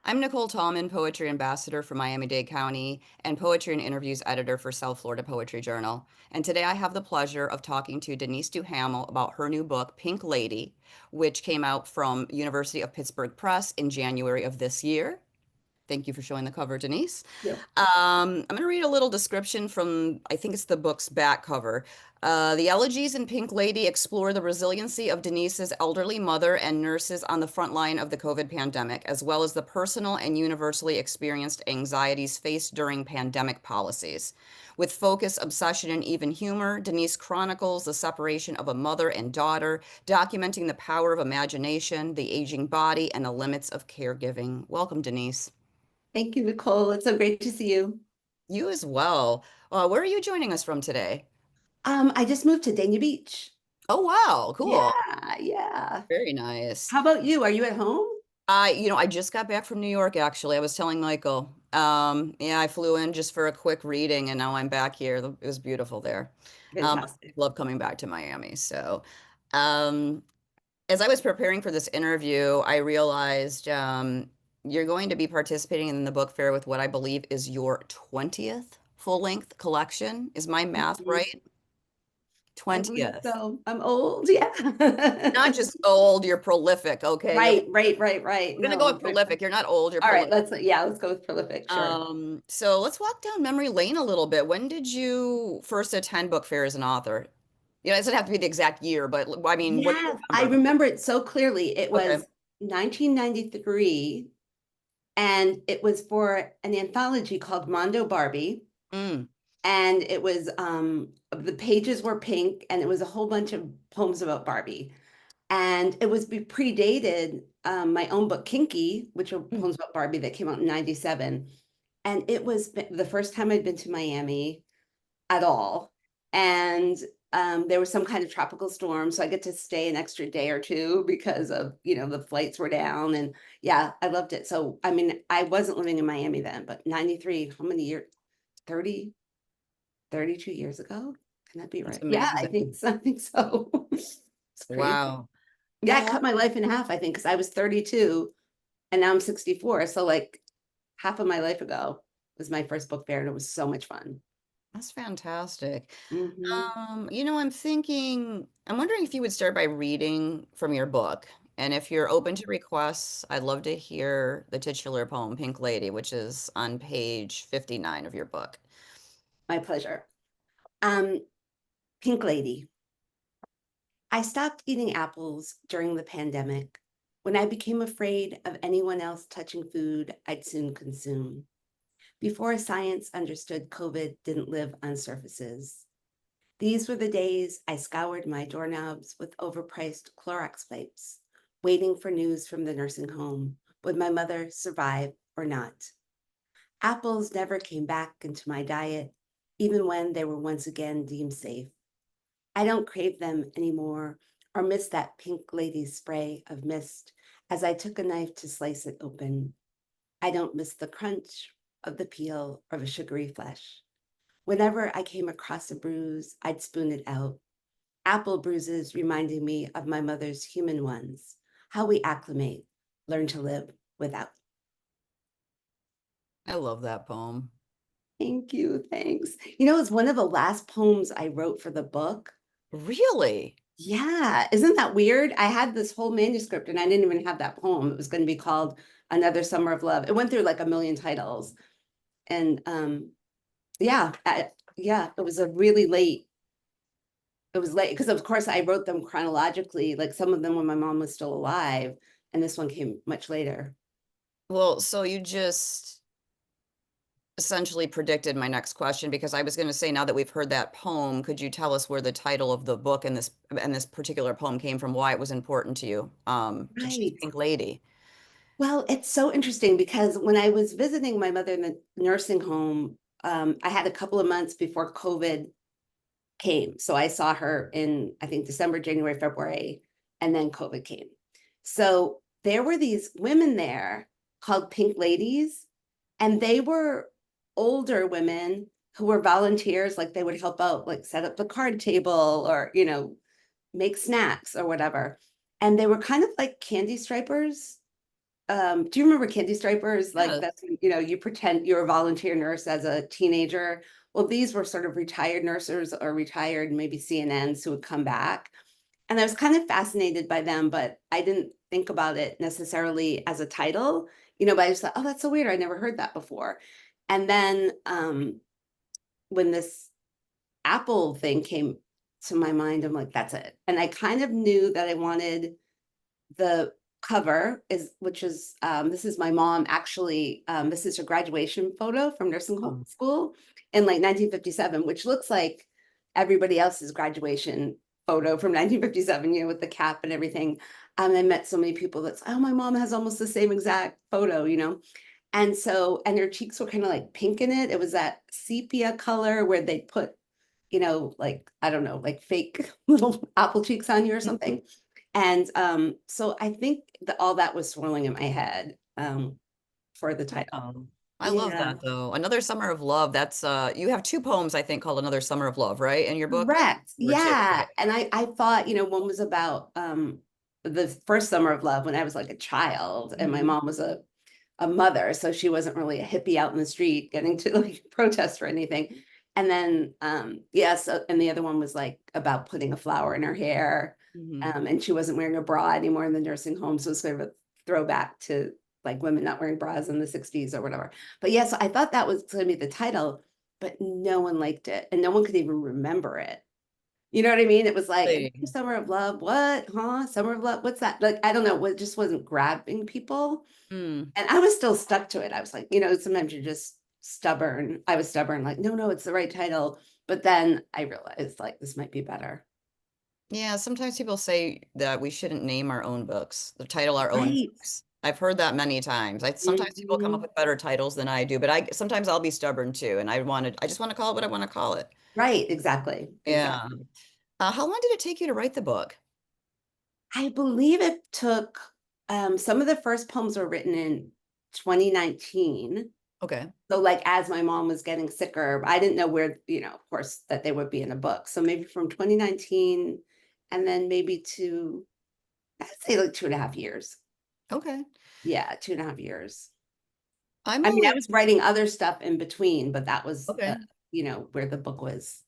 I'm Nicole Tallman, Poetry Ambassador for Miami-Dade County and Poetry and Interviews Editor for South Florida Poetry Journal. And today I have the pleasure of talking to Denise Duhamel about her new book, Pink Lady, which came out from University of Pittsburgh Press in January of this year. Thank you for showing the cover, Denise. Yep. I'm going to read a little description from, I think it's the book's back cover. The elegies in Pink Lady explore the resiliency of Denise's elderly mother and nurses on the front line of the COVID pandemic, as well as the personal and universally experienced anxieties faced during pandemic policies. With focus, obsession, and even humor, Denise chronicles the separation of a mother and daughter, documenting the power of imagination, the aging body, and the limits of caregiving. Welcome, Denise. Thank you, Nicole. It's so great to see you. You as well. Where are you joining us from today? I just moved to Dania Beach. Oh, wow. Cool. Yeah. Very nice. How about you? Are you at home? I just got back from New York, actually. I was telling Michael. Yeah, I flew in just for a quick reading and now I'm back here. It was beautiful there. I Fantastic. love coming back to Miami. So, um, as I was preparing for this interview, I realized you're going to be participating in the book fair with what I believe is your 20th full-length collection. Is my math Mhm. right? I believe 20th. so. I'm old. Yeah. Not just old, you're prolific, okay? Right. We're gonna go No, with prolific. You're not old, you're all right. prolific. Let's go with prolific. Sure. So let's walk down memory lane a little bit. When did you first attend book fair as an author? It doesn't have to be the exact year, but I mean, what do you Yes, I remember? remember it so clearly. It Okay. was 1993, and it was for an anthology called Mondo Barbie. Mm. And it was the pages were pink and it was a whole bunch of poems about Barbie. And it was predated my own book Kinky, which are Mm. poems about Barbie that came out in 97. And it was the first time I'd been to Miami at all. And there was some kind of tropical storm, so I get to stay an extra day or two because of, the flights were down. And yeah, I loved it. So I mean, I wasn't living in Miami then, but 93, how many years? 30 32 years ago? Can that be That's right? Yeah, I amazing. think so. I think so. It's crazy. Wow. Yeah, it cut my life in half, I think, because I was 32 and now I'm 64. So like half of my life ago was my first book fair and it was so much fun. That's fantastic. Hmm. I'm wondering if you would start by reading from your book. And if you're open to requests, I'd love to hear the titular poem, Pink Lady, which is on page 59 of your book. My pleasure. Um, Pink Lady. I stopped eating apples during the pandemic when I became afraid of anyone else touching food I'd soon consume. Before science understood COVID didn't live on surfaces. These were the days I scoured my doorknobs with overpriced Clorox wipes, waiting for news from the nursing home. Would my mother survive or not? Apples never came back into my diet, even when they were once again deemed safe. I don't crave them anymore or miss that pink lady spray of mist as I took a knife to slice it open. I don't miss the crunch of the peel or the sugary flesh. Whenever I came across a bruise, I'd spoon it out. Apple bruises reminding me of my mother's human ones, how we acclimate, learn to live without. I love that poem. Thank you. Thanks. It's one of the last poems I wrote for the book. Really? Yeah. Isn't that weird? I had this whole manuscript and I didn't even have that poem. It was going to be called Another Summer of Love. It went through like a million titles. And yeah, yeah, it was a really late. It was late because of course I wrote them chronologically, like some of them when my mom was still alive, and this one came much later. Well, so you just essentially predicted my next question because I was going to say, now that we've heard that poem, could you tell us where the title of the book and this particular poem came from, why it was important to you to choose Right. Pink Lady? Well, it's so interesting because when I was visiting my mother in the nursing home, I had a couple of months before COVID came. So I saw her in, I think, December, January, February, and then COVID came. So there were these women there called Pink Ladies, and they were older women who were volunteers, like they would help out, like set up the card table or, make snacks or whatever. And they were kind of like candy stripers. do you remember Candy Stripers? Like Yes. that's, you pretend you're a volunteer nurse as a teenager. Well, these were sort of retired nurses or retired maybe CNNs who would come back. And I was kind of fascinated by them, but I didn't think about it necessarily as a title, but I just thought, oh, that's so weird. I never heard that before. And then when this Apple thing came to my mind, I'm like, that's it. And I kind of knew that I wanted the cover which is this is my mom actually, this is her graduation photo from nursing Oh. school in like 1957, which looks like everybody else's graduation photo from 1957, with the cap and everything. I met so many people that's, oh, my mom has almost the same exact photo, and so, and her cheeks were kind of like pink in it. It was that sepia color where they put, like, I don't know, like fake little apple cheeks on you or something. And so I think that all that was swirling in my head for the title. Oh, I love Yeah, that though. Another Summer of Love. That's you have two poems I think called Another Summer of Love, right? In your book? correct. Or two. Yeah. Okay. And I thought, one was about the first summer of love when I was like a child and my Mhm. mom was a mother, so she wasn't really a hippie out in the street getting to like protest or anything. And then yeah, so and the other one was like about putting a flower in her hair. Mhm. And she wasn't wearing a bra anymore in the nursing home. So it was sort of a throwback to like women not wearing bras in the 60s or whatever. But yeah, so I thought that was going to be the title, but no one liked it and no one could even remember it. You know what I mean? It was like Really? Summer of Love. What? Huh? Summer of Love. What's that? Like, I don't know. What just wasn't grabbing people. Mm. And I was still stuck to it. I was like, sometimes you're just stubborn. I was stubborn, like, no, it's the right title. But then I realized like this might be better. Yeah, sometimes people say that we shouldn't name our own books, the title our own Right. books. I've heard that many times. Sometimes people come up Mhm. with better titles than I do, but I sometimes I'll be stubborn too, and I just want to call it what I want to call it. Right. Exactly. Yeah. Exactly. How long did it take you to write the book? I believe it took some of the first poems were written in 2019. Okay. So like as my mom was getting sicker, I didn't know where, of course, that they would be in a book. So maybe from 2019 and then maybe I'd say like 2.5 years. Okay. Yeah, 2.5 years. I'm I mean, I only was writing other stuff in between, but that was, okay. where the book was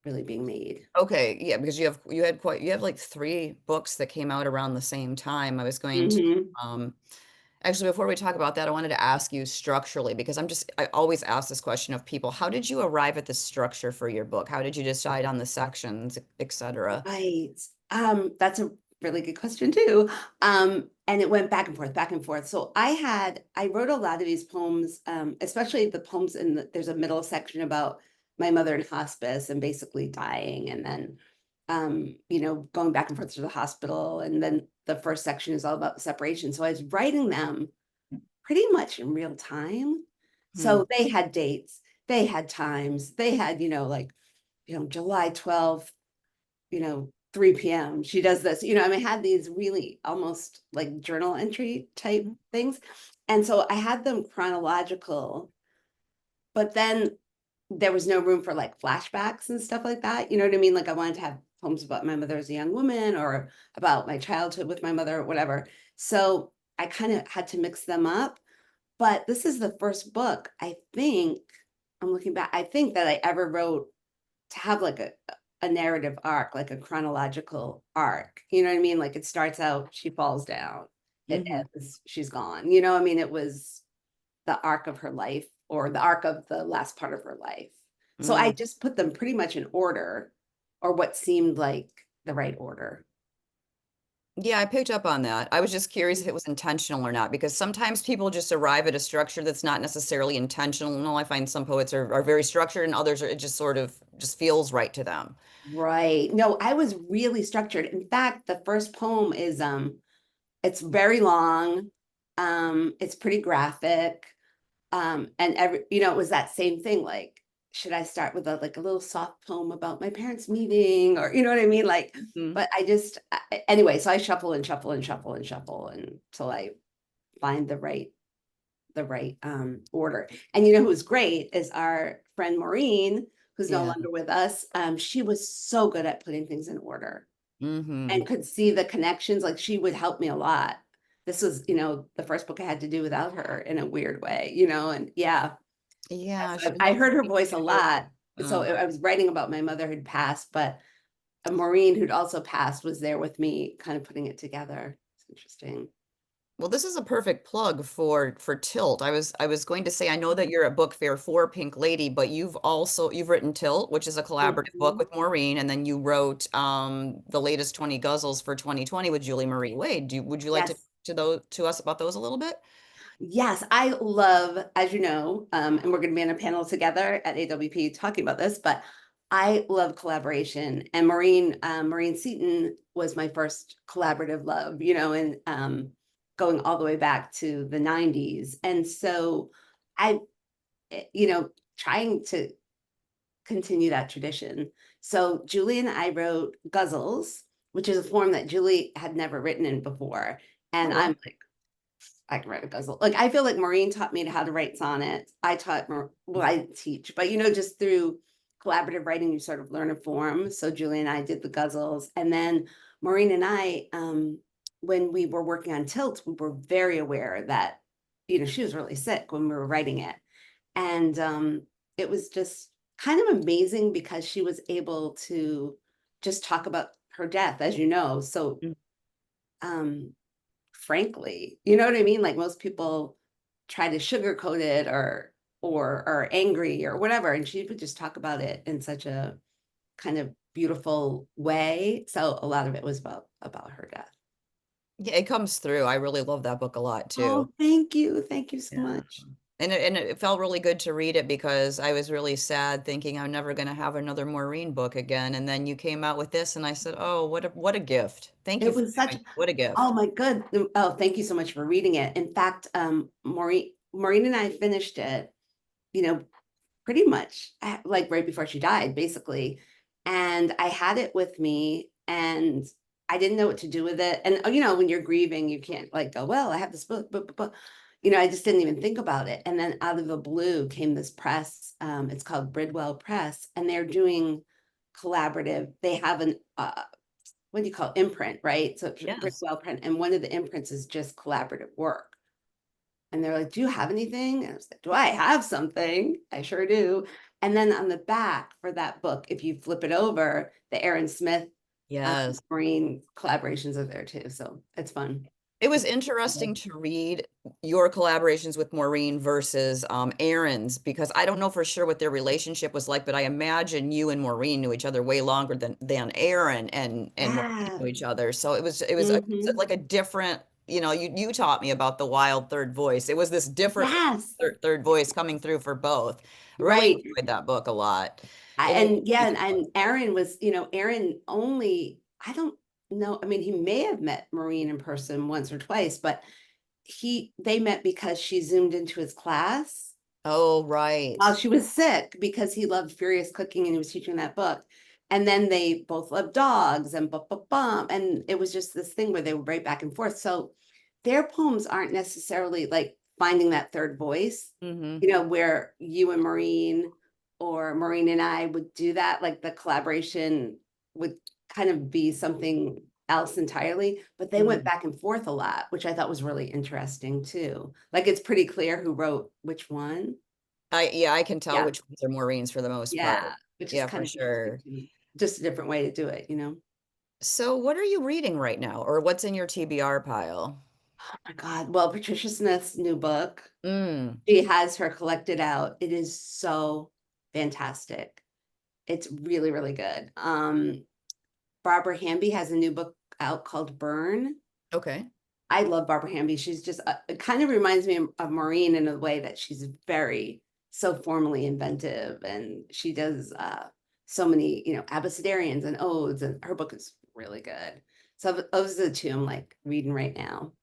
really being made. Okay, yeah, because you have like three books that came out around the same time. I was going to Hmm. um actually before we talk about that, I wanted to ask you structurally because I always ask this question of people. How did you arrive at the structure for your book? How did you decide on the sections, et cetera? Right. That's a really good question too. And it went back and forth, back and forth. So I wrote a lot of these poems, especially the poems there's a middle section about my mother in hospice and basically dying, and then, going back and forth to the hospital. And then the first section is all about the separation. So I was writing them pretty much in real time. Hmm. So they had dates, they had times, they had, like, July 12th, 3 p.m. She does this, I mean, I had these really almost like journal entry type things. And so I had them chronological, but then there was no room for like flashbacks and stuff like that. You know what I mean? Like I wanted to have poems about my mother as a young woman or about my childhood with my mother or whatever. So I kind of had to mix them up. But this is the first book, I think, I'm looking back, I think that I ever wrote to have like a narrative arc, like a chronological arc. You know what I mean? Like it starts out, she falls down, it Hmm. ends, she's gone. I mean, it was the arc of her life or the arc of the last part of her life. So I Mm. just put them pretty much in order or what seemed like the right order. Yeah, I picked up on that. I was just curious if it was intentional or not, because sometimes people just arrive at a structure that's not necessarily intentional. No, I find some poets are very structured and others are, it just sort of just feels right to them. Right. No, I was really structured. In fact, the first poem is it's very long. It's pretty graphic. And it was that same thing, like, should I start with a little soft poem about my parents meeting, or you know what I mean? Like, Mhm. but anyway, so I shuffle and shuffle and shuffle and shuffle until I find the right order. And who's great is our friend Maureen, who's no Yeah. longer with us. She was so good at putting things in order Hmm. and could see the connections. Like she would help me a lot. this was, the first book I had to do without her in a weird way, and yeah. Yeah, So she was I heard her lovely voice a too. lot. So I was writing about my mother who'd passed, but Maureen, who'd also passed, was there with me, kind of putting it together. It's interesting. Well, this is a perfect plug for Tilt. I was going to say I know that you're at Book Fair for Pink Lady, but you've written Tilt, which is a collaborative book Mhm. with Maureen, and then you wrote the latest 20 Guzzles for 2020 with Julie Marie Wade. Would you like to Yes. to us about those a little bit? Yes, I love, as you know, and we're going to be in a panel together at AWP talking about this, but I love collaboration. And Maureen Seaton was my first collaborative love, and going all the way back to the 90s. And so I, trying to continue that tradition. So Julie and I wrote Guzzles, which is a form that Julie had never written in before. Oh, And wow. I'm like, I can write a guzzle. Like I feel like Maureen taught me how to write sonnets. I taught well, I teach, but just through collaborative writing, you sort of learn a form. So Julie and I did the guzzles, and then Maureen and I, when we were working on Tilt, we were very aware that she was really sick when we were writing it, and it was just kind of amazing because she was able to just talk about her death, as you know. So Mm. um frankly. You know what I mean? Like most people try to sugarcoat it or are angry or whatever. And she would just talk about it in such a kind of beautiful way. So a lot of it was about her death. Yeah, it comes through. I really love that book a lot too. Oh, thank you. Thank you so Yeah. much. And it felt really good to read it because I was really sad thinking I'm never going to have another Maureen book again. And then you came out with this and I said, "Oh, what a gift. Thank you It for was such doing it. What a oh gift." my good. Oh, thank you so much for reading it. In fact, Maureen and I finished it, you know, pretty much like right before she died, basically. And I had it with me and I didn't know what to do with it. And when you're grieving, you can't like go, well, I have this book, but I just didn't even think about it. And then out of the blue came this press. It's called Bridwell Press, and they're doing collaborative. They have an what do you call it? Imprint, right? So it's Yes. Bridwell print, and one of the imprints is just collaborative work. And they're like, do you have anything? And I was like, do I have something? I sure do. And then on the back for that book, if you flip it over, the Aaron Smith Yes. Marine collaborations are there too. So it's fun. It was interesting to read your collaborations with Maureen versus Aaron's because I don't know for sure what their relationship was like, but I imagine you and Maureen knew each other way longer than Aaron and Maureen Yeah. knew each other. So it was Hmm. like a different, you taught me about the wild third voice. It was this different Yes. third voice coming through for both. Really Right. enjoyed that book a lot. It made And yeah, me and Aaron was, Aaron only, I don't know. I mean, he may have met Maureen in person once or twice, but they met because she zoomed into his class Oh, while right. she was sick because he loved furious cooking and he was teaching that book. And then they both loved dogs and bum. And it was just this thing where they would write back and forth. So their poems aren't necessarily like finding that third voice, Hmm. where you and Maureen or Maureen and I would do that. Like the collaboration would kind of be something else entirely, but they went back and forth a lot, which I thought was really interesting too. Like it's pretty clear who wrote which one. Yeah, I can tell Yeah. which ones are Maureen's for the most part. Yeah, which is Yeah, kind for of interesting sure. to me. Just a different way to do it. So what are you reading right now, or what's in your TBR pile? Oh my God. Well, Patricia Smith's new book, Mm, she has her collected out. It is so fantastic. It's really, really good. Barbara Hamby has a new book out called Burn. okay. I love Barbara Hamby. She's just, it kind of reminds me of Maureen in a way that she's so formally inventive. And she does so many, abecedarians and odes, and her book is really good. So those are the two I'm like reading right now.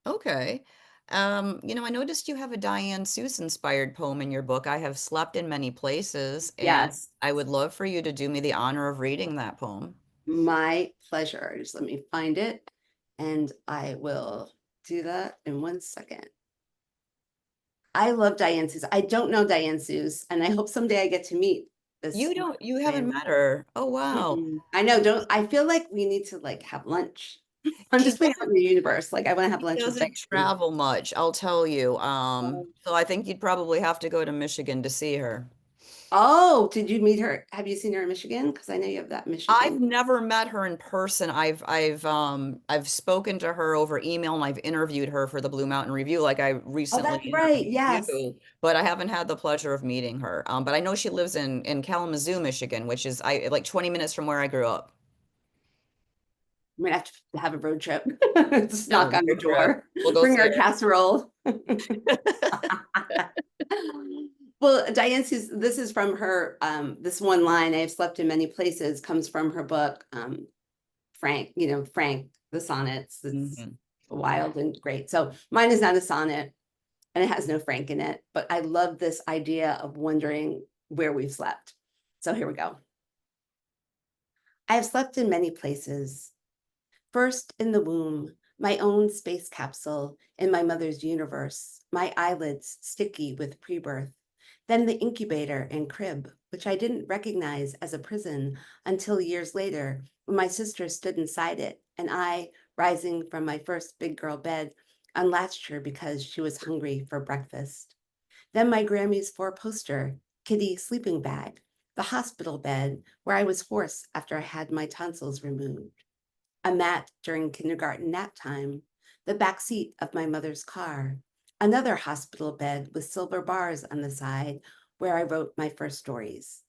Okay. I noticed you have a Diane Seuss inspired poem in your book. I have slept in many places, and Yes, I would love for you to do me the honor of reading that poem. my pleasure. Just let me find it and I will do that in 1 second. I love Diane Seuss. I don't know Diane Seuss, and I hope someday I get to meet this. You haven't met her. Oh, wow. I know, don't I feel like we need to like have lunch. I'm He just putting it out in the universe. Like I want to have lunch with doesn't Diane. travel much, I'll tell you. Um, So I think you'd probably have to go to Michigan to see her. Oh, did you meet her? Have you seen her in Michigan? Because I know you have that I've Michigan. never met her in person. I've spoken to her over email and I've interviewed her for the Blue Mountain Review, like I Oh, recently that's right. interviewed Yes. you, but I haven't had the pleasure of meeting her. But I know she lives in Kalamazoo, Michigan, which is like 20 minutes from where I grew up. I'm gonna have to have a road trip. Just Yeah, knock on her road trip. door. We'll go Bring see her a her. casserole. Well, Diane says this is from her, this one line, I have slept in many places, comes from her book, Frank, Frank, the sonnets. It's Mhm. wild and great. So mine is not a sonnet and it has no Frank in it, but I love this idea of wondering where we've slept. So here we go. I have slept in many places. First in the womb, my own space capsule in my mother's universe, my eyelids sticky with pre-birth. Then the incubator and crib, which I didn't recognize as a prison until years later when my sister stood inside it and I, rising from my first big girl bed, unlatched her because she was hungry for breakfast. Then my Grammy's four-poster, kitty sleeping bag, the hospital bed where I was hoarse after I had my tonsils removed, a mat during kindergarten nap time, the back seat of my mother's car, another hospital bed with silver bars on the side where I wrote my first stories,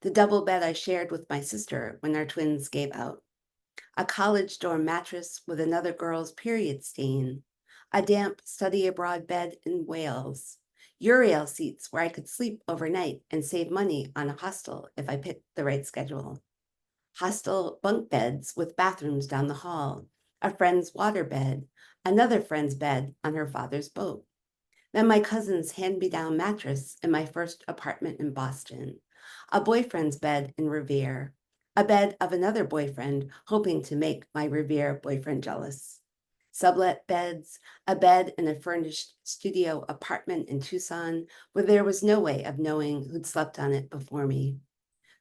the double bed I shared with my sister when our twins gave out, a college dorm mattress with another girl's period stain, a damp study abroad bed in Wales, Uriel seats where I could sleep overnight and save money on a hostel if I picked the right schedule, hostel bunk beds with bathrooms down the hall, a friend's water bed, another friend's bed on her father's boat. Then my cousin's hand-me-down mattress in my first apartment in Boston, a boyfriend's bed in Revere, a bed of another boyfriend hoping to make my Revere boyfriend jealous. Sublet beds, a bed in a furnished studio apartment in Tucson where there was no way of knowing who'd slept on it before me.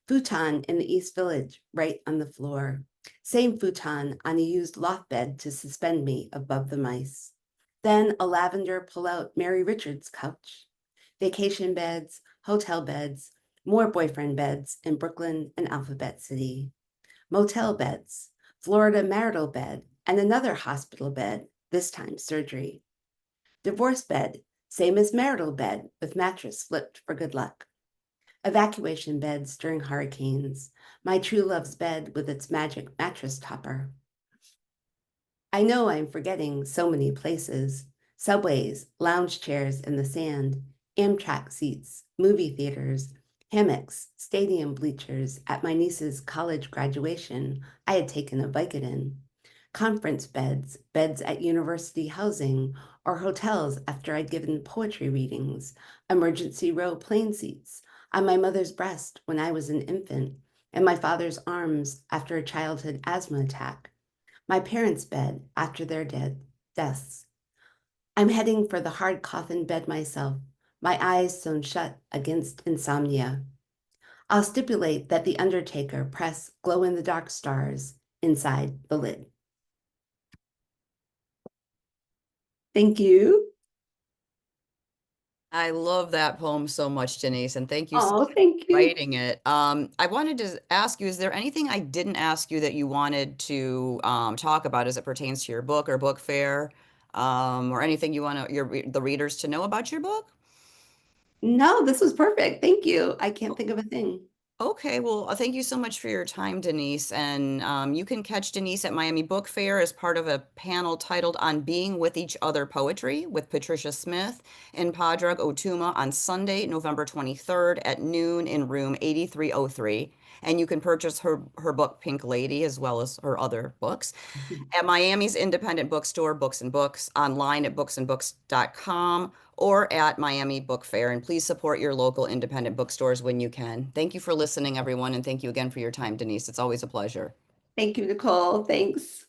Futon in the East Village, right on the floor. Same futon on a used loft bed to suspend me above the mice. Then a lavender pull-out Mary Richards couch. Vacation beds, hotel beds, more boyfriend beds in Brooklyn and Alphabet City. Motel beds, Florida marital bed, and another hospital bed, this time surgery. Divorce bed, same as marital bed with mattress flipped for good luck. Evacuation beds during hurricanes, my true love's bed with its magic mattress topper. I know I'm forgetting so many places, subways, lounge chairs in the sand, Amtrak seats, movie theaters, hammocks, stadium bleachers at my niece's college graduation I had taken a Vicodin, conference beds, beds at university housing, or hotels after I'd given poetry readings, emergency row plane seats, on my mother's breast when I was an infant, and my father's arms after a childhood asthma attack, my parents' bed after their deaths. I'm heading for the hard coffin bed myself, my eyes sewn shut against insomnia. I'll stipulate that the undertaker press glow-in-the-dark stars inside the lid. Thank you. I love that poem so much, Denise, and thank you so Oh, much thank for you. writing it. I wanted to ask you, is there anything I didn't ask you that you wanted to talk about as it pertains to your book or book fair, or anything you want the readers to know about your book? No, this was perfect. Thank you. I can't think of a thing. Okay, well, thank you so much for your time, Denise. And you can catch Denise at Miami Book Fair as part of a panel titled On Being with Each Other Poetry with Patricia Smith in Padraig, Otuma on Sunday, November 23rd at noon in room 8303. And you can purchase her book, Pink Lady, as well as her other books at Miami's independent bookstore, Books and Books, online at booksandbooks.com, or at Miami Book Fair. And please support your local independent bookstores when you can. Thank you for listening, everyone, and thank you again for your time, Denise. It's always a pleasure. Thank you, Nicole. Thanks.